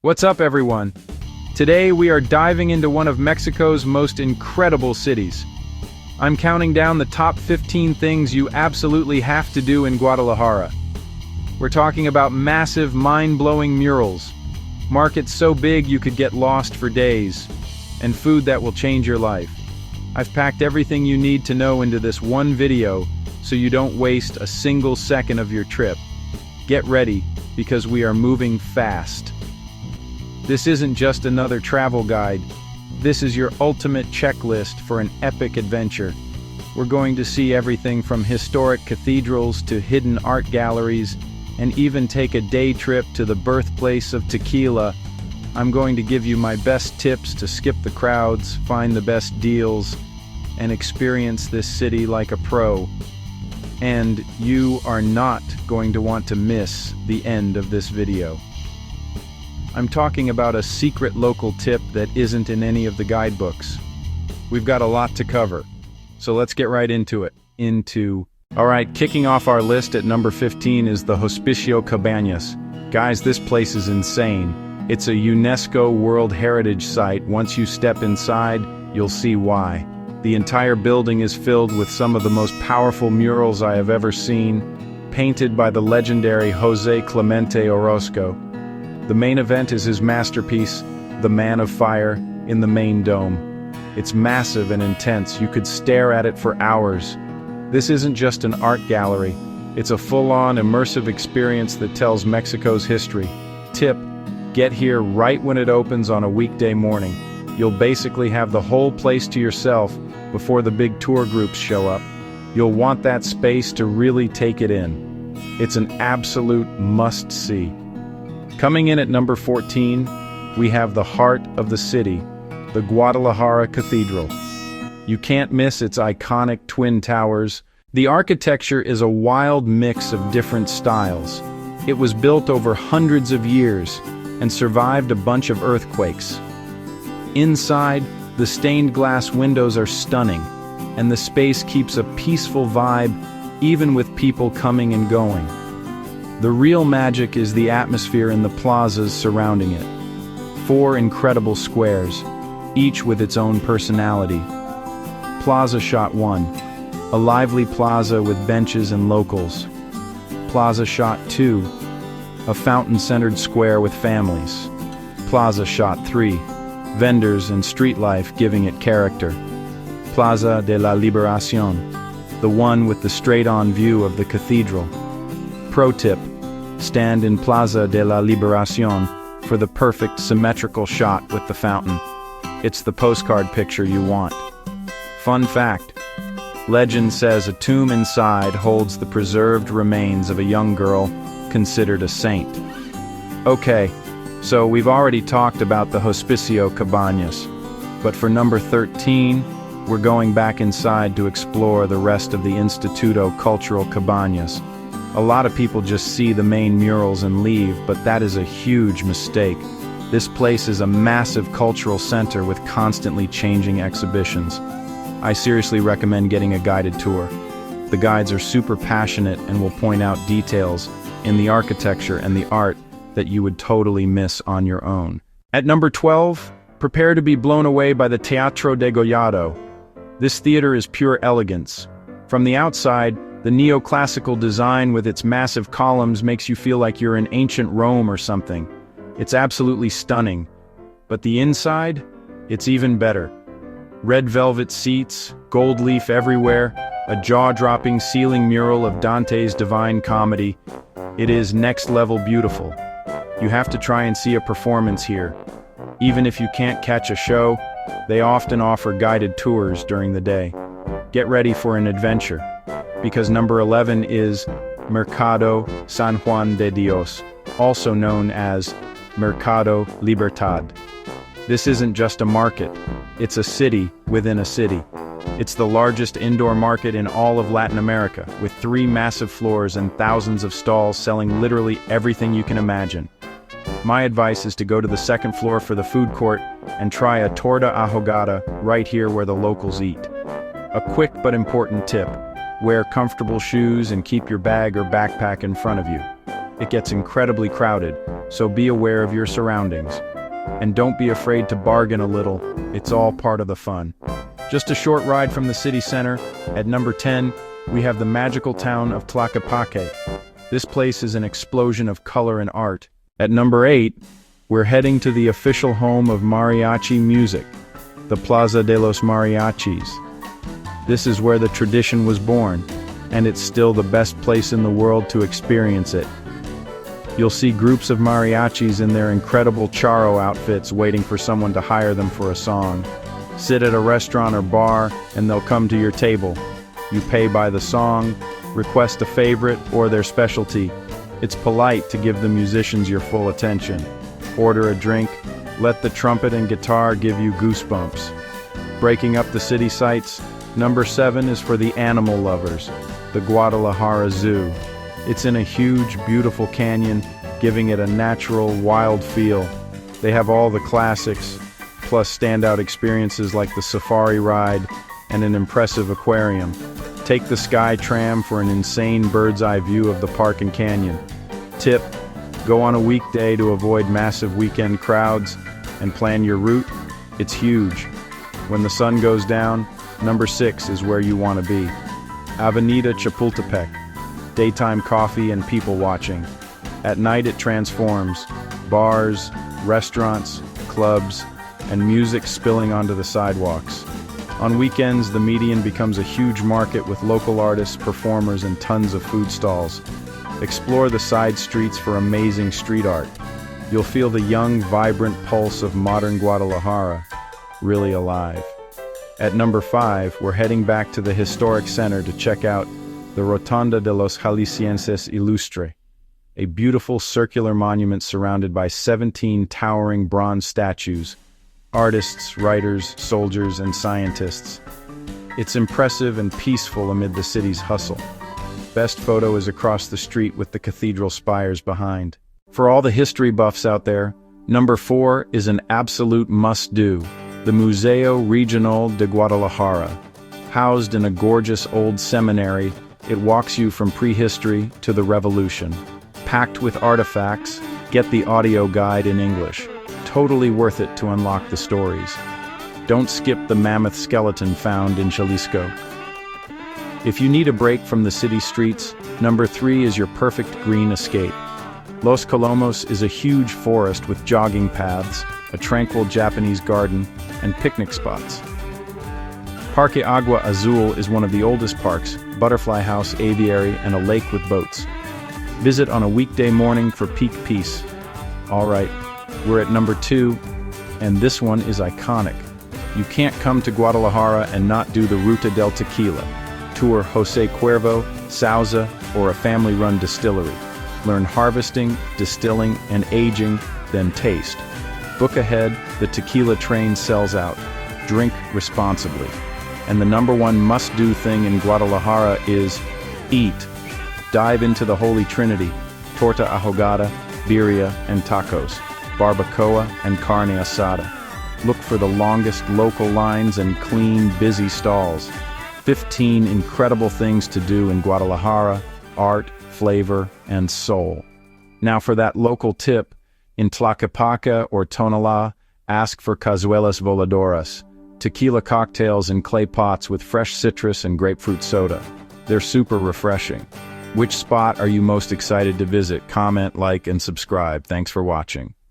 What's up, everyone? Today we are diving into one of Mexico's most incredible cities. I'm counting down the top 15 things you absolutely have to do in Guadalajara. We're talking about massive, mind-blowing murals, markets so big you could get lost for days, and food that will change your life. I've packed everything you need to know into this one video so you don't waste a single second of your trip. Get ready, because we are moving fast. This isn't just another travel guide. This is your ultimate checklist for an epic adventure. We're going to see everything from historic cathedrals to hidden art galleries, and even take a day trip to the birthplace of tequila. I'm going to give you my best tips to skip the crowds, find the best deals, and experience this city like a pro. And you are not going to want to miss the end of this video. I'm talking about a secret local tip that isn't in any of the guidebooks. We've got a lot to cover, so let's get right into it. Alright, kicking off our list at number 15 is the Hospicio Cabañas. Guys, this place is insane. It's a UNESCO World Heritage Site. Once you step inside, you'll see why. The entire building is filled with some of the most powerful murals I have ever seen, painted by the legendary José Clemente Orozco. The main event is his masterpiece, The Man of Fire, in the main dome. It's massive and intense. You could stare at it for hours. This isn't just an art gallery. It's a full-on immersive experience that tells Mexico's history. Tip: get here right when it opens on a weekday morning. You'll basically have the whole place to yourself before the big tour groups show up. You'll want that space to really take it in. It's an absolute must-see. Coming in at number 14, we have the heart of the city, the Guadalajara Cathedral. You can't miss its iconic twin towers. The architecture is a wild mix of different styles. It was built over hundreds of years and survived a bunch of earthquakes. Inside, the stained glass windows are stunning, and the space keeps a peaceful vibe even with people coming and going. The real magic is the atmosphere in the plazas surrounding it. 4 incredible squares, each with its own personality. Plaza Shot 1, a lively plaza with benches and locals. Plaza Shot 2, a fountain-centered square with families. Plaza Shot 3, vendors and street life giving it character. Plaza de la Liberación, the one with the straight-on view of the cathedral. Pro tip: stand in Plaza de la Liberación for the perfect symmetrical shot with the fountain. It's the postcard picture you want. Fun fact: legend says a tomb inside holds the preserved remains of a young girl considered a saint. Okay, so we've already talked about the Hospicio Cabañas, but for number 13, we're going back inside to explore the rest of the Instituto Cultural Cabañas. A lot of people just see the main murals and leave, but that is a huge mistake. This place is a massive cultural center with constantly changing exhibitions. I seriously recommend getting a guided tour. The guides are super passionate and will point out details in the architecture and the art that you would totally miss on your own. At number 12, prepare to be blown away by the Teatro Degollado. This theater is pure elegance. From the outside, the neoclassical design with its massive columns makes you feel like you're in ancient Rome or something. It's absolutely stunning. But the inside? It's even better. Red velvet seats, gold leaf everywhere, a jaw-dropping ceiling mural of Dante's Divine Comedy. It is next-level beautiful. You have to try and see a performance here. Even if you can't catch a show, they often offer guided tours during the day. Get ready for an adventure, because number 11 is Mercado San Juan de Dios, also known as Mercado Libertad. This isn't just a market, it's a city within a city. It's the largest indoor market in all of Latin America, with 3 massive floors and thousands of stalls selling literally everything you can imagine. My advice is to go to the second floor for the food court and try a torta ahogada right here where the locals eat. A quick but important tip: wear comfortable shoes and keep your bag or backpack in front of you. it gets incredibly crowded, so be aware of your surroundings. And don't be afraid to bargain a little, it's all part of the fun. Just a short ride from the city center, at number 10, we have the magical town of Tlaquepaque. This place is an explosion of color and art. At number 8, we're heading to the official home of mariachi music, the Plaza de los Mariachis. This is where the tradition was born, and it's still the best place in the world to experience it. You'll see groups of mariachis in their incredible charro outfits waiting for someone to hire them for a song. Sit at a restaurant or bar, and they'll come to your table. You pay by the song, request a favorite or their specialty. It's polite to give the musicians your full attention. Order a drink, let the trumpet and guitar give you goosebumps. Breaking up the city sights, number 7 is for the animal lovers, the Guadalajara Zoo. It's in a huge, beautiful canyon, giving it a natural, wild feel. They have all the classics, plus standout experiences like the safari ride and an impressive aquarium. Take the Sky Tram for an insane bird's-eye view of the park and canyon. Tip: go on a weekday to avoid massive weekend crowds and plan your route. It's huge. When the sun goes down, number 6 is where you want to be. Avenida Chapultepec. Daytime coffee and people watching. At night it transforms. Bars, restaurants, clubs, and music spilling onto the sidewalks. On weekends, the median becomes a huge market with local artists, performers, and tons of food stalls. Explore the side streets for amazing street art. You'll feel the young, vibrant pulse of modern Guadalajara, really alive. At number 5, we're heading back to the historic center to check out the Rotonda de los Jaliscienses Ilustre, a beautiful circular monument surrounded by 17 towering bronze statues, artists, writers, soldiers, and scientists. It's impressive and peaceful amid the city's hustle. Best photo is across the street with the cathedral spires behind. For all the history buffs out there, number 4 is an absolute must-do, the Museo Regional de Guadalajara. Housed in a gorgeous old seminary, it walks you from prehistory to the revolution. Packed with artifacts, get the audio guide in English. Totally worth it to unlock the stories. Don't skip the mammoth skeleton found in Jalisco. If you need a break from the city streets, number 3 is your perfect green escape. Los Colomos is a huge forest with jogging paths, a tranquil Japanese garden, and picnic spots. Parque Agua Azul is one of the oldest parks, butterfly house, aviary, and a lake with boats. Visit on a weekday morning for peak peace. All right, we're at number 2, and this one is iconic. You can't come to Guadalajara and not do the Ruta del Tequila. Tour Jose Cuervo, Sauza, or a family-run distillery. Learn harvesting, distilling, and aging, then taste. Book ahead, the tequila train sells out. Drink responsibly. And the number 1 must-do thing in Guadalajara is eat. Dive into the Holy Trinity, torta ahogada, birria, and tacos, barbacoa, and carne asada. Look for the longest local lines and clean, busy stalls. 15 incredible things to do in Guadalajara: art, flavor, and soul. Now for that local tip, in Tlaquepaque or Tonalá, ask for cazuelas voladoras, tequila cocktails in clay pots with fresh citrus and grapefruit soda. They're super refreshing. Which spot are you most excited to visit? Comment, like, and subscribe. Thanks for watching.